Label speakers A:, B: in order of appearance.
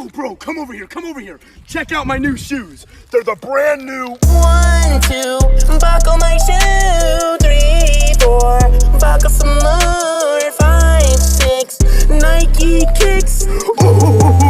A: Yo, bro, come over here. Check out my new shoes. They're the brand new
B: 1, 2, buckle my shoe. 3, 4, buckle some more. 5, 6, Nike kicks.
A: Ooh.